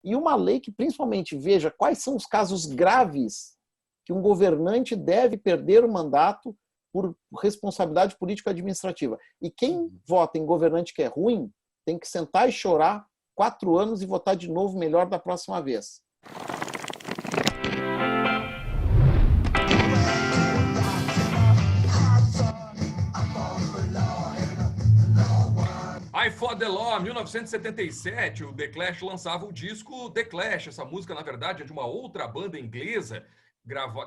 e uma lei que principalmente veja quais são os casos graves que um governante deve perder o mandato por responsabilidade político-administrativa. E quem vota em governante que é ruim tem que sentar e chorar 4 anos e votar de novo melhor da próxima vez. I Fought the Law, 1977, o The Clash lançava o disco The Clash. Essa música, na verdade, é de uma outra banda inglesa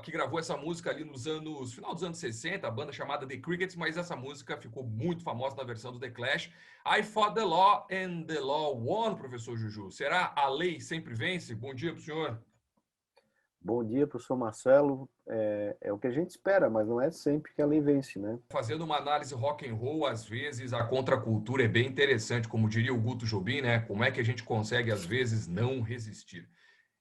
que gravou essa música ali final dos anos 60, a banda chamada The Crickets, mas essa música ficou muito famosa na versão do The Clash. I Fought the Law and the Law Won, professor Juju. Será a lei sempre vence? Bom dia para o senhor. Bom dia, professor Marcelo. É o que a gente espera, mas não é sempre que a lei vence, né? Fazendo uma análise rock and roll, às vezes a contracultura é bem interessante, como diria o Guto Jobim, né? Como é que a gente consegue, às vezes, não resistir?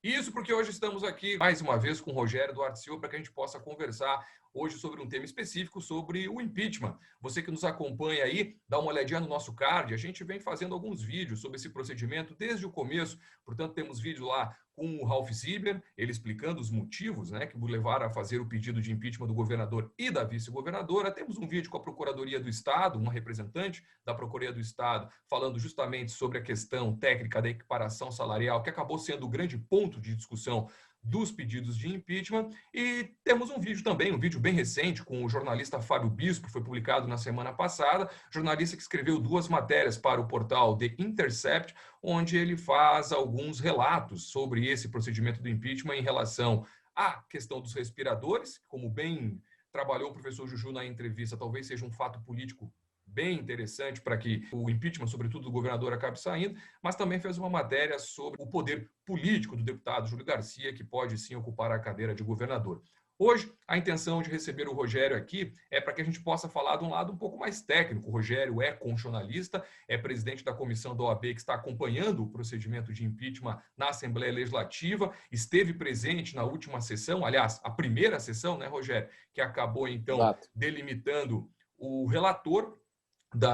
Isso porque hoje estamos aqui, mais uma vez, com o Rogério Duarte Silva, para que a gente possa conversar hoje sobre um tema específico, sobre o impeachment. Você que nos acompanha aí, dá uma olhadinha no nosso card. A gente vem fazendo alguns vídeos sobre esse procedimento desde o começo. Portanto, temos vídeo lá com o Ralph Zibler, ele explicando os motivos, né, que o levaram a fazer o pedido de impeachment do governador e da vice-governadora. Temos um vídeo com a Procuradoria do Estado, uma representante da Procuradoria do Estado, falando justamente sobre a questão técnica da equiparação salarial, que acabou sendo o grande ponto de discussão dos pedidos de impeachment. E temos um vídeo também, um vídeo bem recente, com o jornalista Fábio Bispo, foi publicado na semana passada, jornalista que escreveu 2 matérias para o portal The Intercept, onde ele faz alguns relatos sobre esse procedimento do impeachment em relação à questão dos respiradores, como bem trabalhou o professor Juju na entrevista, talvez seja um fato político bem interessante para que o impeachment, sobretudo do governador, acabe saindo, mas também fez uma matéria sobre o poder político do deputado Júlio Garcia, que pode sim ocupar a cadeira de governador. Hoje, a intenção de receber o Rogério aqui é para que a gente possa falar de um lado um pouco mais técnico. O Rogério é constitucionalista, é presidente da comissão da OAB que está acompanhando o procedimento de impeachment na Assembleia Legislativa, esteve presente na última sessão, aliás, a primeira sessão, né, Rogério, que acabou, então, delimitando o relator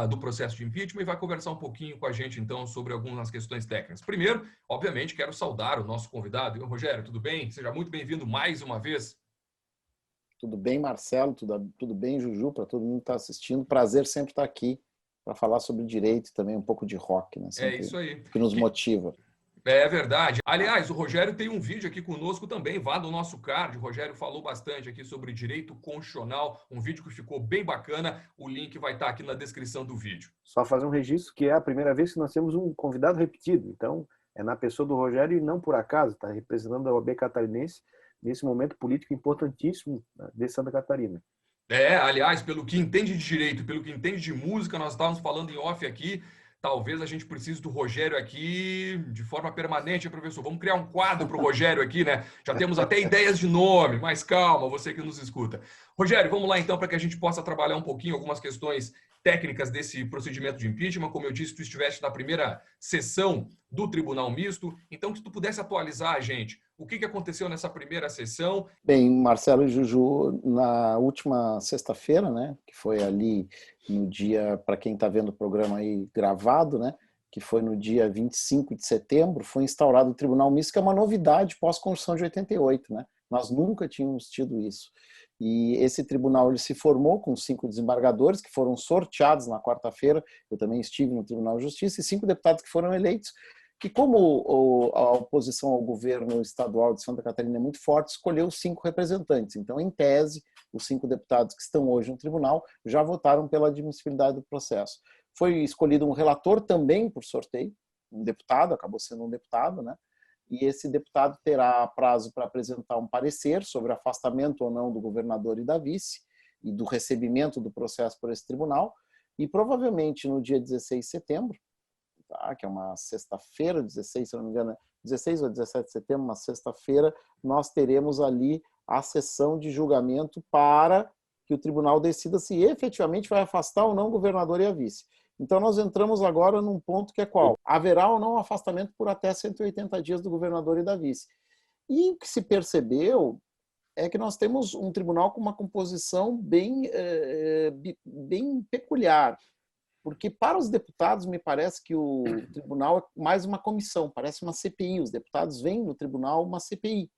do processo de impeachment e vai conversar um pouquinho com a gente, então, sobre algumas questões técnicas. Primeiro, obviamente, quero saudar o nosso convidado. Rogério, tudo bem? Seja muito bem-vindo mais uma vez. Tudo bem, Marcelo? Tudo bem, Juju? Para todo mundo que está assistindo. Prazer sempre estar aqui para falar sobre direito e também um pouco de rock, né? Sempre, é isso aí. Que nos motiva. É verdade. Aliás, o Rogério tem um vídeo aqui conosco também, vá no nosso card. O Rogério falou bastante aqui sobre direito constitucional, um vídeo que ficou bem bacana. O link vai estar aqui na descrição do vídeo. Só fazer um registro que é a primeira vez que nós temos um convidado repetido. Então, é na pessoa do Rogério e não por acaso, está representando a OAB catarinense nesse momento político importantíssimo de Santa Catarina. Aliás, pelo que entende de direito, pelo que entende de música, nós estávamos falando em off aqui, talvez a gente precise do Rogério aqui de forma permanente, professor. Vamos criar um quadro para o Rogério aqui, né? Já temos até ideias de nome, mas calma, você que nos escuta. Rogério, vamos lá então para que a gente possa trabalhar um pouquinho algumas questões técnicas desse procedimento de impeachment. Como eu disse, tu estiveste na primeira sessão do Tribunal Misto, então que tu pudesse atualizar a gente. O que aconteceu nessa primeira sessão? Bem, Marcelo e Juju, na última sexta-feira, né, que foi ali no dia, para quem está vendo o programa aí gravado, né, que foi no dia 25 de setembro, foi instaurado o Tribunal Misto, que é uma novidade pós-Constituição de 88, né? Nós nunca tínhamos tido isso. E esse tribunal ele se formou com 5 desembargadores que foram sorteados na quarta-feira. Eu também estive no Tribunal de Justiça, e 5 deputados que foram eleitos, que como a oposição ao governo estadual de Santa Catarina é muito forte, escolheu 5 representantes. Então, em tese, os 5 deputados que estão hoje no tribunal já votaram pela admissibilidade do processo. Foi escolhido um relator também por sorteio, um deputado, acabou sendo um deputado, né? E esse deputado terá prazo para apresentar um parecer sobre afastamento ou não do governador e da vice, e do recebimento do processo por esse tribunal, e provavelmente no dia 16 de setembro, tá, que é uma sexta-feira, 16, se não me engano, 16 ou 17 de setembro, uma sexta-feira, nós teremos ali a sessão de julgamento para que o tribunal decida se efetivamente vai afastar ou não o governador e a vice. Então, nós entramos agora num ponto que é qual? Haverá ou não afastamento por até 180 dias do governador e da vice. E o que se percebeu é que nós temos um tribunal com uma composição bem peculiar, porque para os deputados me parece que o tribunal é mais uma comissão, parece uma CPI. Os deputados veem no tribunal uma CPI.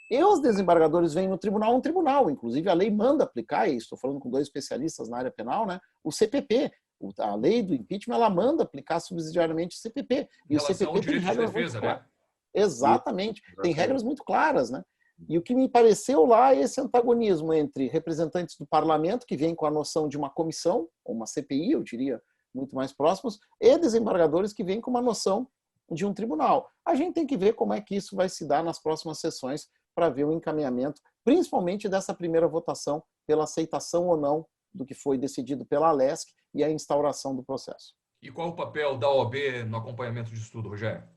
E os desembargadores veem no tribunal um tribunal. Inclusive, a lei manda aplicar, e estou falando com 2 especialistas na área penal, né? O CPP. A lei do impeachment, ela manda aplicar subsidiariamente o CPP. Em E o relação ao CPP tem direito de regras muito defesa, claras. né? Exatamente. Tem regras muito claras, né? E o que me pareceu lá é esse antagonismo entre representantes do parlamento, que vêm com a noção de uma comissão, ou uma CPI, eu diria, muito mais próximos, e desembargadores que vêm com uma noção de um tribunal. A gente tem que ver como é que isso vai se dar nas próximas sessões para ver o encaminhamento, principalmente dessa primeira votação pela aceitação ou não do que foi decidido pela Alesc e a instauração do processo. E qual o papel da OAB no acompanhamento disso tudo, Rogério?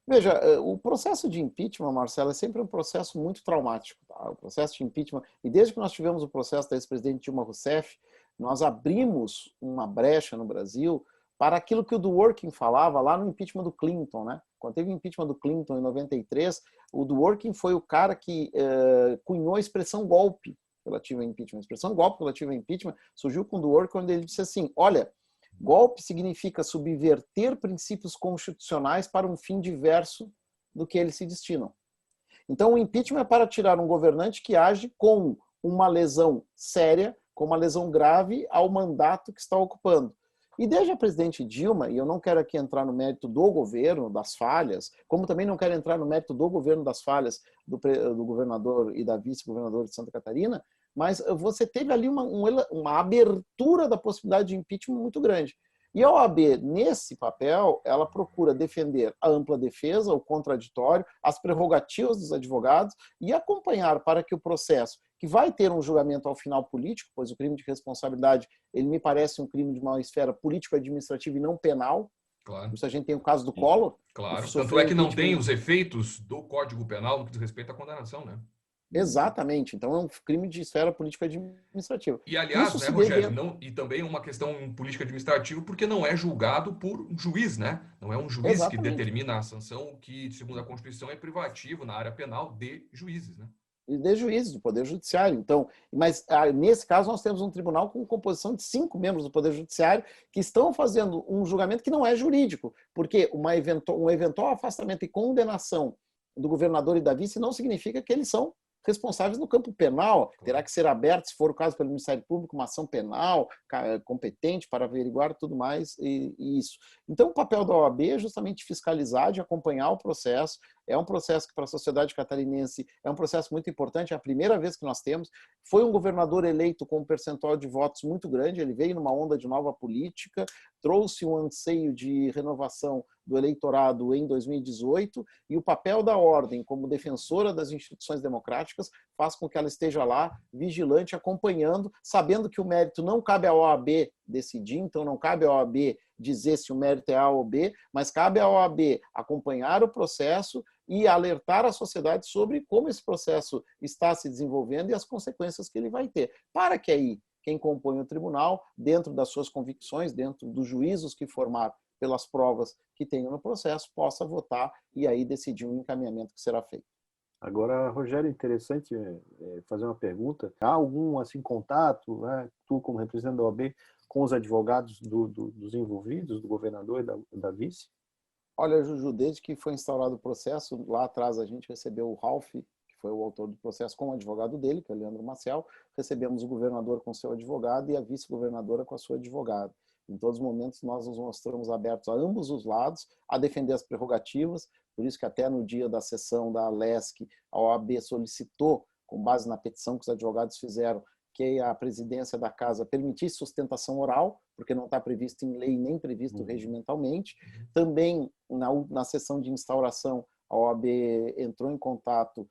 Veja, o processo de impeachment, Marcelo, é sempre um processo muito traumático. Tá? O processo de impeachment, e desde que nós tivemos o processo da ex-presidente Dilma Rousseff, nós abrimos uma brecha no Brasil para aquilo que o Dworkin falava lá no impeachment do Clinton, né? Quando teve o impeachment do Clinton em 93, o Dworkin foi o cara que cunhou a expressão golpe relativo ao impeachment. A expressão golpe relativo ao impeachment surgiu com o Dworkin, quando ele disse assim, olha, golpe significa subverter princípios constitucionais para um fim diverso do que eles se destinam. Então, o impeachment é para tirar um governante que age com uma lesão séria, com uma lesão grave ao mandato que está ocupando. E desde a presidente Dilma, e eu não quero aqui entrar no mérito do governo, das falhas, como também não quero entrar no mérito do governo das falhas do governador e da vice-governadora de Santa Catarina, mas você teve ali uma abertura da possibilidade de impeachment muito grande. E a OAB, nesse papel, ela procura defender a ampla defesa, o contraditório, as prerrogativas dos advogados e acompanhar para que o processo, que vai ter um julgamento ao final político, pois o crime de responsabilidade, ele me parece um crime de uma esfera político-administrativa e não penal. Claro. Isso a gente tem o caso do Collor. Claro. Tanto é que não tem os efeitos do Código Penal no que diz respeito à condenação, né? Exatamente. Então é um crime de esfera político-administrativa. E, aliás, isso né, se Rogério, deve... e também uma questão política-administrativa, porque não é julgado por um juiz, né? Não é um juiz que Exatamente. determina a sanção, que, segundo a Constituição, é privativo na área penal de juízes, né? E de juízes do Poder Judiciário. Então, mas nesse caso nós temos um tribunal com composição de 5 membros do Poder Judiciário que estão fazendo um julgamento que não é jurídico, porque um eventual afastamento e condenação do governador e da vice não significa que eles são responsáveis no campo penal. Terá que ser aberto, se for o caso, pelo Ministério Público, uma ação penal competente para averiguar tudo mais e isso. Então, o papel da OAB é justamente fiscalizar, de acompanhar o processo. É um processo que, para a sociedade catarinense, é um processo muito importante. É a primeira vez que nós temos. Foi um governador eleito com um percentual de votos muito grande. Ele veio numa onda de nova política, trouxe um anseio de renovação do eleitorado em 2018, e o papel da ordem como defensora das instituições democráticas faz com que ela esteja lá, vigilante, acompanhando, sabendo que o mérito não cabe à OAB decidir, então não cabe à OAB dizer se o mérito é A ou B, mas cabe à OAB acompanhar o processo e alertar a sociedade sobre como esse processo está se desenvolvendo e as consequências que ele vai ter, para que aí quem compõe o tribunal, dentro das suas convicções, dentro dos juízos que formar pelas provas que tenham no processo, possa votar e aí decidir um encaminhamento que será feito. Agora, Rogério, interessante fazer uma pergunta. Há algum assim contato, né, tu como representante da OAB, com os advogados dos envolvidos, do governador e da vice? Olha, Juju, desde que foi instaurado o processo, lá atrás a gente recebeu o Ralph, que foi o autor do processo, com o advogado dele, que é o Leandro Maciel, recebemos o governador com seu advogado e a vice-governadora com a sua advogada. Em todos os momentos nós nos mostramos abertos a ambos os lados, a defender as prerrogativas, por isso que até no dia da sessão da Alesc, a OAB solicitou, com base na petição que os advogados fizeram, que a presidência da casa permitisse sustentação oral, porque não está previsto em lei nem previsto regimentalmente. Também, na sessão de instauração, a OAB entrou em contato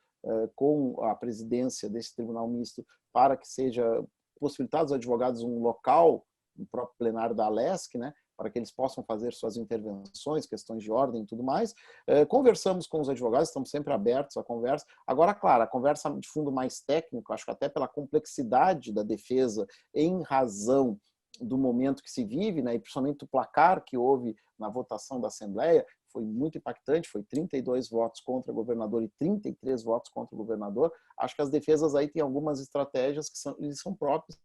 com a presidência desse tribunal misto para que seja possibilitado aos advogados um local no próprio plenário da Alesc, né, para que eles possam fazer suas intervenções, questões de ordem e tudo mais. Conversamos com os advogados, estamos sempre abertos à conversa. Agora, claro, a conversa de fundo mais técnico, acho que até pela complexidade da defesa, em razão do momento que se vive, né, e principalmente o placar que houve na votação da Assembleia, foi muito impactante, foi 32 votos contra o governador e 33 votos contra o governador. Acho que as defesas aí têm algumas estratégias que são próprias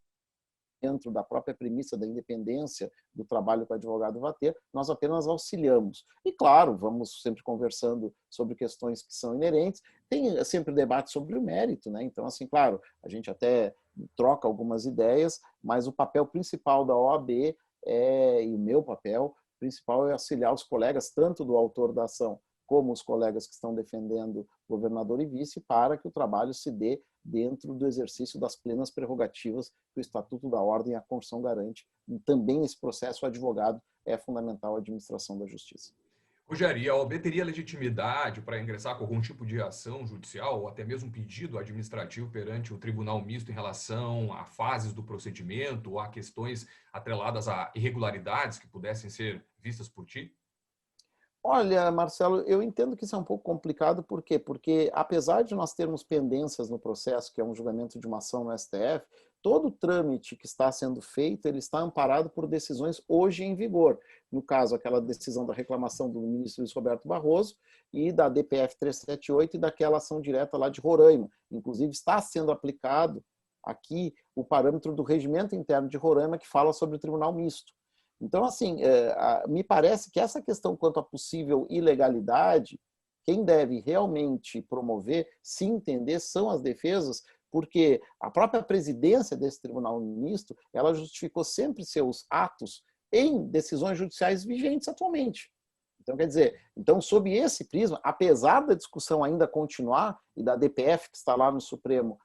dentro da própria premissa da independência do trabalho que o advogado vai ter, nós apenas auxiliamos. E, claro, vamos sempre conversando sobre questões que são inerentes. Tem sempre debate sobre o mérito, né? Então, assim, claro, a gente até troca algumas ideias, mas o papel principal da OAB e o meu papel principal é auxiliar os colegas, tanto do autor da ação como os colegas que estão defendendo governador e vice, para que o trabalho se dê dentro do exercício das plenas prerrogativas que o Estatuto da Ordem e a Constituição garante. E também nesse processo o advogado é fundamental à administração da justiça. Rogério, e a OAB teria legitimidade para ingressar com algum tipo de ação judicial ou até mesmo pedido administrativo perante o Tribunal Misto em relação a fases do procedimento ou a questões atreladas a irregularidades que pudessem ser vistas por ti? Olha, Marcelo, eu entendo que isso é um pouco complicado, por quê? Porque apesar de nós termos pendências no processo, que é um julgamento de uma ação no STF, todo o trâmite que está sendo feito, ele está amparado por decisões hoje em vigor. No caso, aquela decisão da reclamação do ministro Luiz Roberto Barroso e da DPF 378 e daquela ação direta lá de Roraima. Inclusive, está sendo aplicado aqui o parâmetro do regimento interno de Roraima, que fala sobre o Tribunal Misto. Então, assim, me parece que essa questão quanto à possível ilegalidade, quem deve realmente promover, se entender, são as defesas, porque a própria presidência desse Tribunal Misto, ela justificou sempre seus atos em decisões judiciais vigentes atualmente. Então, quer dizer, sob esse prisma, apesar da discussão ainda continuar e da DPF que está lá no Supremo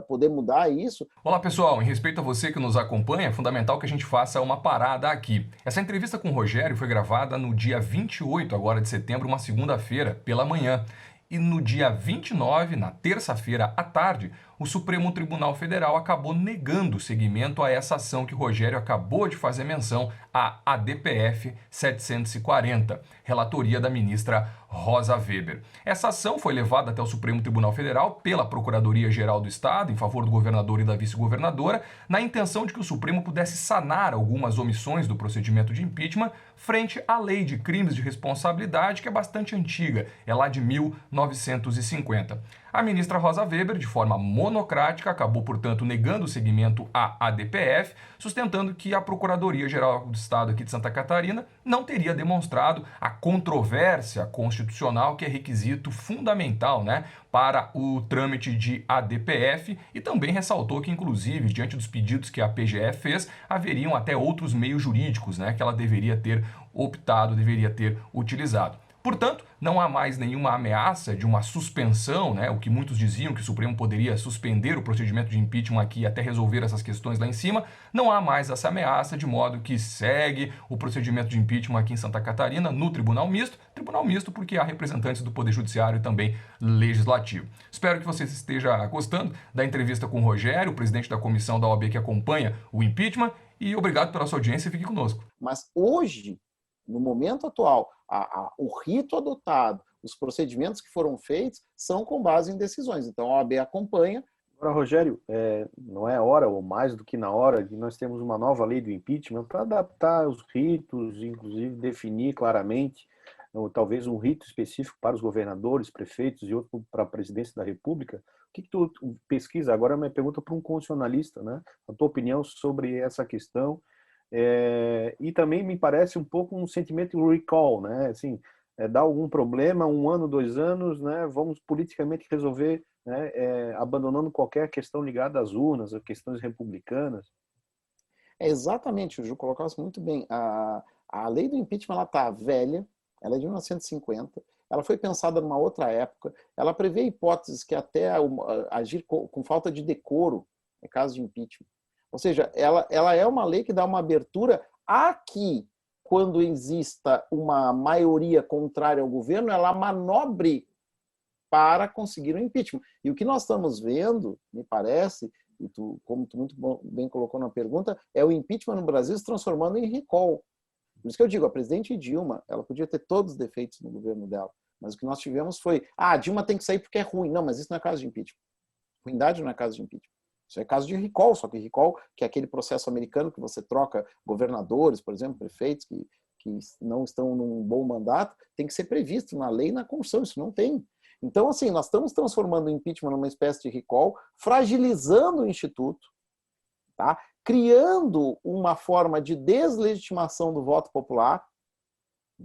poder mudar isso. Olá pessoal, em respeito a você que nos acompanha, é fundamental que a gente faça uma parada aqui. Essa entrevista com o Rogério foi gravada no dia 28 agora de setembro, uma segunda-feira, pela manhã. E no dia 29, na terça-feira à tarde, o Supremo Tribunal Federal acabou negando seguimento a essa ação que o Rogério acabou de fazer menção, a ADPF 740, relatoria da ministra Rosa Weber. Essa ação foi levada até o Supremo Tribunal Federal pela Procuradoria-Geral do Estado, em favor do governador e da vice-governadora, na intenção de que o Supremo pudesse sanar algumas omissões do procedimento de impeachment frente à Lei de Crimes de Responsabilidade, que é bastante antiga, é lá de 1950. A ministra Rosa Weber, de forma monocrática, acabou, portanto, negando o seguimento à ADPF, sustentando que a Procuradoria-Geral do Estado aqui de Santa Catarina não teria demonstrado a controvérsia constitucional, que é requisito fundamental, né, para o trâmite de ADPF, e também ressaltou que, inclusive, diante dos pedidos que a PGF fez, haveriam até outros meios jurídicos, né, que ela deveria ter optado, deveria ter utilizado. Portanto, não há mais nenhuma ameaça de uma suspensão, né? O que muitos diziam que o Supremo poderia suspender o procedimento de impeachment aqui até resolver essas questões lá em cima. Não há mais essa ameaça, de modo que segue o procedimento de impeachment aqui em Santa Catarina, no Tribunal Misto porque há representantes do Poder Judiciário e também Legislativo. Espero que você esteja gostando da entrevista com o Rogério, o presidente da comissão da OAB que acompanha o impeachment, e obrigado pela sua audiência e fique conosco. Mas hoje, no momento atual, o rito adotado, os procedimentos que foram feitos são com base em decisões. Então, a OAB acompanha. Agora, Rogério, não é hora, ou mais do que na hora, de nós termos uma nova lei do impeachment para adaptar os ritos, inclusive definir claramente, ou talvez um rito específico para os governadores, prefeitos e outro para a presidência da República. O que tu pesquisa? Agora é uma pergunta para um constitucionalista, né? A tua opinião sobre essa questão. E também me parece um pouco um sentimento de recall, né? Assim, dá algum problema, 1 ano, 2 anos, né? Vamos politicamente resolver, né? Abandonando qualquer questão ligada às urnas, a questões republicanas. Exatamente, o Ju colocasse muito bem. A lei do impeachment está velha, ela é de 1950, ela foi pensada numa outra época, ela prevê hipóteses que até agir com falta de decoro é caso de impeachment. Ou seja, ela é uma lei que dá uma abertura a que, quando exista uma maioria contrária ao governo, ela manobre para conseguir o impeachment. E o que nós estamos vendo, me parece, e como tu muito bem colocou na pergunta, é o impeachment no Brasil se transformando em recall. Por isso que eu digo, a presidente Dilma, ela podia ter todos os defeitos no governo dela, mas o que nós tivemos foi, a Dilma tem que sair porque é ruim. Não, mas isso não é caso de impeachment. Ruindade não é caso de impeachment. Isso é caso de recall, só que recall, que é aquele processo americano que você troca governadores, por exemplo, prefeitos que não estão num bom mandato, tem que ser previsto na lei e na Constituição, isso não tem. Então, assim, nós estamos transformando o impeachment numa espécie de recall, fragilizando o Instituto, tá? criando uma forma de deslegitimação do voto popular,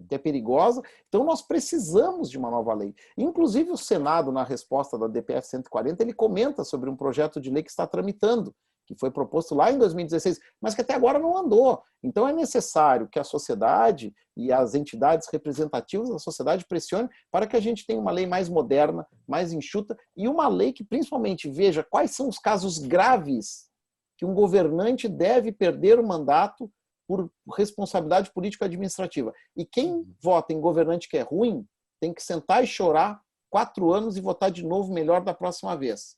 que é perigosa. Então, nós precisamos de uma nova lei. Inclusive, o Senado, na resposta da DPF 140, ele comenta sobre um projeto de lei que está tramitando, que foi proposto lá em 2016, mas que até agora não andou. Então, é necessário que a sociedade e as entidades representativas da sociedade pressionem para que a gente tenha uma lei mais moderna, mais enxuta, e uma lei que, principalmente, veja quais são os casos graves que um governante deve perder o mandato por responsabilidade político-administrativa. E quem vota em governante que é ruim tem que sentar e chorar 4 anos e votar de novo melhor da próxima vez.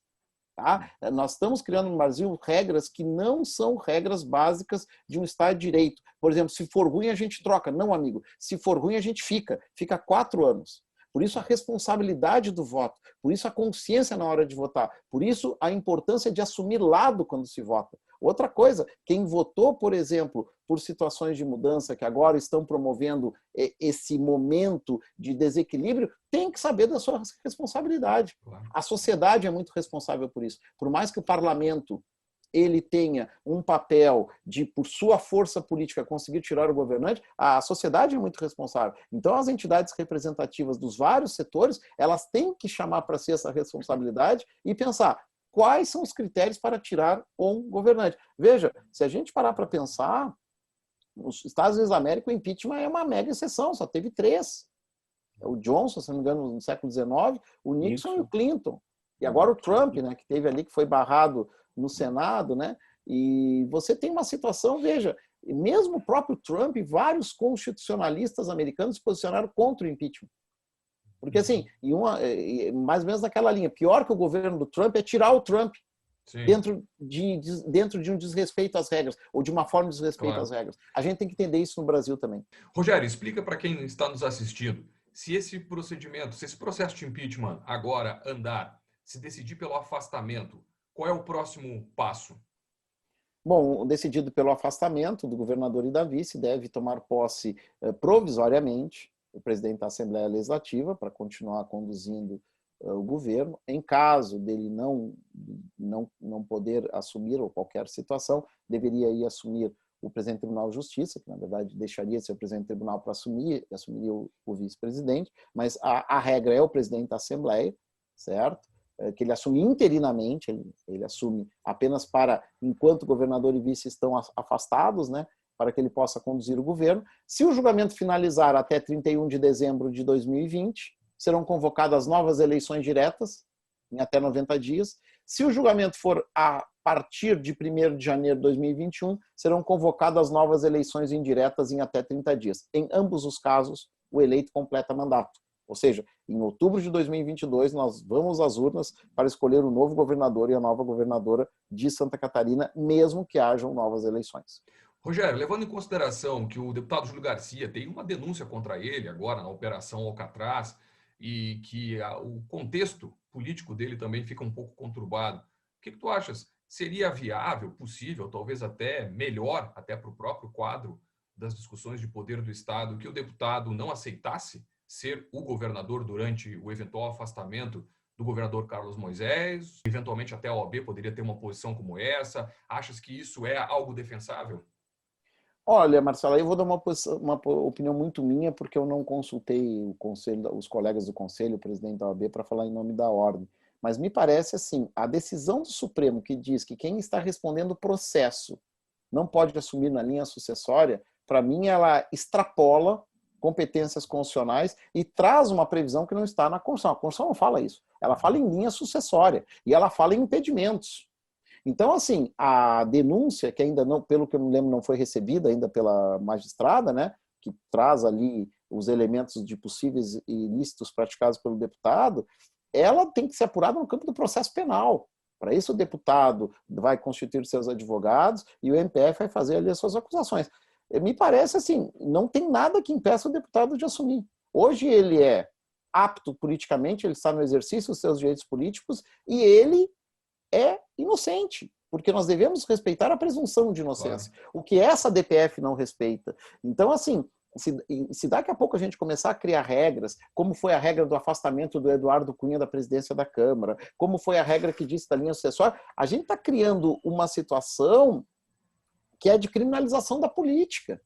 Tá? Nós estamos criando no Brasil regras que não são regras básicas de um Estado de Direito. Por exemplo, se for ruim, a gente troca. Não, amigo. Se for ruim, a gente fica 4 anos. Por isso a responsabilidade do voto, por isso a consciência na hora de votar, por isso a importância de assumir lado quando se vota. Outra coisa, quem votou, por exemplo, por situações de mudança que agora estão promovendo esse momento de desequilíbrio, tem que saber da sua responsabilidade. A sociedade é muito responsável por isso. Por mais que o parlamento ele tenha um papel de, por sua força política, conseguir tirar o governante, a sociedade é muito responsável. Então, as entidades representativas dos vários setores, elas têm que chamar para si essa responsabilidade e pensar quais são os critérios para tirar um governante. Veja, se a gente parar para pensar, nos Estados Unidos da América, o impeachment é uma mega exceção, só teve 3. O Johnson, se não me engano, no século XIX, o Nixon e o Clinton. E agora o Trump, né, que teve ali, que foi barrado no Senado, né? E você tem uma situação, veja, mesmo o próprio Trump e vários constitucionalistas americanos se posicionaram contra o impeachment. Porque, assim, mais ou menos naquela linha, pior que o governo do Trump é tirar o Trump dentro de um desrespeito às regras, ou de uma forma de desrespeito às regras. A gente tem que entender isso no Brasil também. Rogério, explica para quem está nos assistindo, se esse procedimento, se esse processo de impeachment agora andar, se decidir pelo afastamento, qual é o próximo passo? Bom, decidido pelo afastamento do governador e da vice, deve tomar posse provisoriamente o presidente da Assembleia Legislativa para continuar conduzindo o governo. Em caso dele não poder assumir, ou qualquer situação, deveria ir assumir o presidente do Tribunal de Justiça, que na verdade deixaria de ser o presidente do tribunal para assumir, e assumiria o vice-presidente, mas a regra é o presidente da Assembleia, certo? Que ele assume interinamente, ele assume apenas para, enquanto governador e vice estão afastados, né, para que ele possa conduzir o governo. Se o julgamento finalizar até 31 de dezembro de 2020, serão convocadas novas eleições diretas, em até 90 dias. Se o julgamento for a partir de 1º de janeiro de 2021, serão convocadas novas eleições indiretas em até 30 dias. Em ambos os casos, o eleito completa mandato. Ou seja, em outubro de 2022, nós vamos às urnas para escolher o novo governador e a nova governadora de Santa Catarina, mesmo que hajam novas eleições. Rogério, levando em consideração que o deputado Júlio Garcia tem uma denúncia contra ele agora na Operação Alcatraz e que o contexto político dele também fica um pouco conturbado, o que tu achas? Seria viável, possível, talvez até melhor, até para o próprio quadro das discussões de poder do Estado, que o deputado não aceitasse ser o governador durante o eventual afastamento do governador Carlos Moisés? Eventualmente até a OAB poderia ter uma posição como essa? Achas que isso é algo defensável? Olha, Marcelo, eu vou dar uma opinião muito minha, porque eu não consultei o conselho, os colegas do conselho, o presidente da OAB, para falar em nome da ordem. Mas me parece assim, a decisão do Supremo que diz que quem está respondendo o processo não pode assumir na linha sucessória, para mim ela extrapola competências constitucionais e traz uma previsão que não está na Constituição. A Constituição não fala isso. Ela fala em linha sucessória e ela fala em impedimentos. Então, assim, a denúncia, que ainda não, pelo que eu me lembro, não foi recebida ainda pela magistrada, né, que traz ali os elementos de possíveis ilícitos praticados pelo deputado, ela tem que ser apurada no campo do processo penal. Para isso, o deputado vai constituir seus advogados e o MPF vai fazer ali as suas acusações. Me parece assim, não tem nada que impeça o deputado de assumir. Hoje ele é apto politicamente, ele está no exercício dos seus direitos políticos e ele é inocente, porque nós devemos respeitar a presunção de inocência, claro. O que essa DPF não respeita. Então, assim, se daqui a pouco a gente começar a criar regras, como foi a regra do afastamento do Eduardo Cunha da presidência da Câmara, como foi a regra que disse da linha sucessória, a gente está criando uma situação que é de criminalização da política.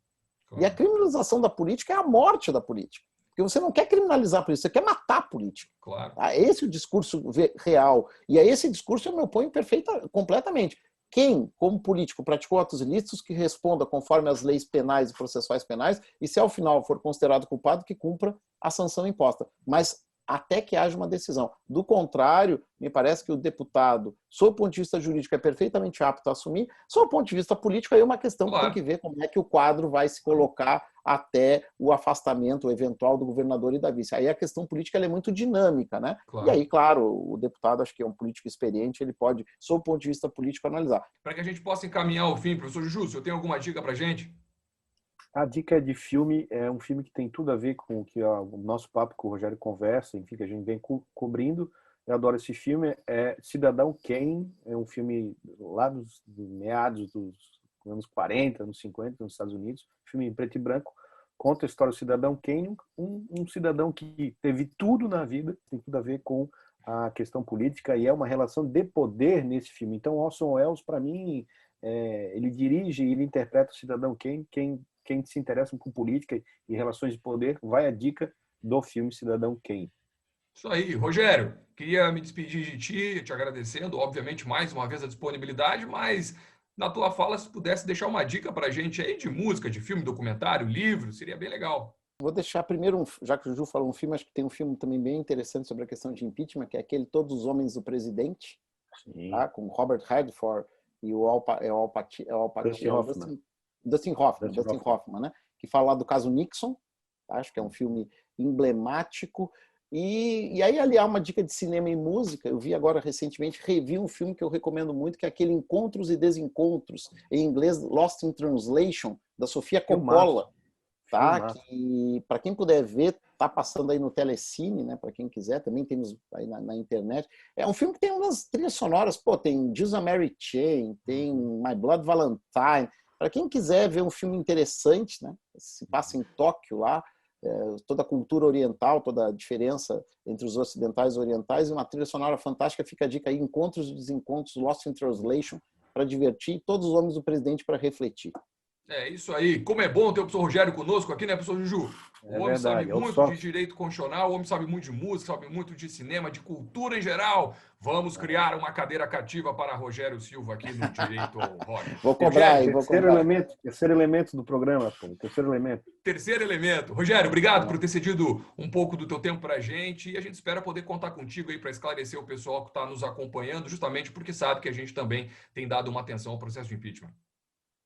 Claro. E a criminalização da política é a morte da política. Porque você não quer criminalizar a política, você quer matar a política. Claro. Esse é o discurso real. E a esse discurso eu me oponho completamente. Quem, como político, praticou atos ilícitos, que responda conforme as leis penais e processuais penais, e se ao final for considerado culpado, que cumpra a sanção imposta. Mas até que haja uma decisão. Do contrário, me parece que o deputado, sob o ponto de vista jurídico, é perfeitamente apto a assumir. Sob o ponto de vista político, aí é uma questão que tem que ver como é que o quadro vai se colocar até o afastamento eventual do governador e da vice. Aí a questão política ela é muito dinâmica, né? Claro. E aí, claro, o deputado, acho que é um político experiente, ele pode, sob o ponto de vista político, analisar. Para que a gente possa encaminhar ao fim, professor Juju, o senhor tem alguma dica para a gente? A dica de filme é um filme que tem tudo a ver com o que o nosso papo com o Rogério conversa, enfim, que a gente vem cobrindo. Eu adoro esse filme, é Cidadão Kane, é um filme lá dos meados dos anos 40, anos 50, nos Estados Unidos, filme em preto e branco, conta a história do Cidadão Kane, um cidadão que teve tudo na vida, tem tudo a ver com a questão política, e é uma relação de poder nesse filme. Então, Orson Welles, para mim, ele dirige e ele interpreta o Cidadão Kane. Quem se interessa por política e relações de poder, vai a dica do filme Cidadão Kane. Isso aí. Rogério, queria me despedir de ti, te agradecendo, obviamente, mais uma vez a disponibilidade, mas na tua fala, se pudesse deixar uma dica para a gente aí de música, de filme, documentário, livro, seria bem legal. Vou deixar primeiro, já que o Ju falou um filme, acho que tem um filme também bem interessante sobre a questão de impeachment, que é aquele Todos os Homens do Presidente, tá? Com Robert Redford e o Dustin Hoffman, né? Que fala lá do caso Nixon, tá? Acho que é um filme emblemático. E aí ali há uma dica de cinema e música. Eu vi agora recentemente, revi um filme que eu recomendo muito, que é aquele Encontros e Desencontros, em inglês Lost in Translation, da Sofia Coppola. Tá? Que, para quem puder ver, tá passando aí no Telecine, né? Para quem quiser, também temos aí na internet. É um filme que tem umas trilhas sonoras, pô, tem Jesus Mary Chain, tem My Blood Valentine. Para quem quiser ver um filme interessante, né? Se passa em Tóquio lá, toda a cultura oriental, toda a diferença entre os ocidentais e orientais, e uma trilha sonora fantástica. Fica a dica aí, Encontros e Desencontros, Lost in Translation, para divertir, e Todos os Homens do Presidente para refletir. É isso aí. Como é bom ter o professor Rogério conosco aqui, né, professor Juju? O homem sabe muito de direito constitucional, o homem sabe muito de música, sabe muito de cinema, de cultura em geral. Vamos criar uma cadeira cativa para Rogério Silva aqui no Direito ao Rock. Vou cobrar aí, terceiro elemento do programa, pô. Terceiro elemento. Rogério, obrigado por ter cedido um pouco do teu tempo para a gente, e a gente espera poder contar contigo aí para esclarecer o pessoal que está nos acompanhando, justamente porque sabe que a gente também tem dado uma atenção ao processo de impeachment.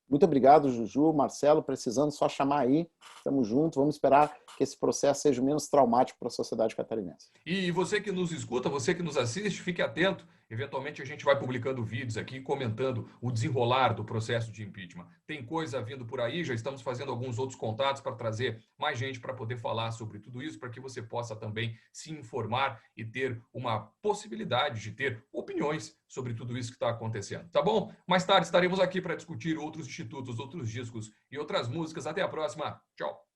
Muito obrigado, Juju, Marcelo, precisando só chamar aí, estamos juntos, vamos esperar que esse processo seja o menos traumático para a sociedade catarinense. E você que nos escuta, você que nos assiste, fique atento, eventualmente a gente vai publicando vídeos aqui, comentando o desenrolar do processo de impeachment. Tem coisa vindo por aí, já estamos fazendo alguns outros contatos para trazer mais gente para poder falar sobre tudo isso, para que você possa também se informar e ter uma possibilidade de ter opiniões sobre tudo isso que está acontecendo, tá bom? Mais tarde estaremos aqui para discutir outros institutos, outros discos e outras músicas. Até a próxima. Tchau.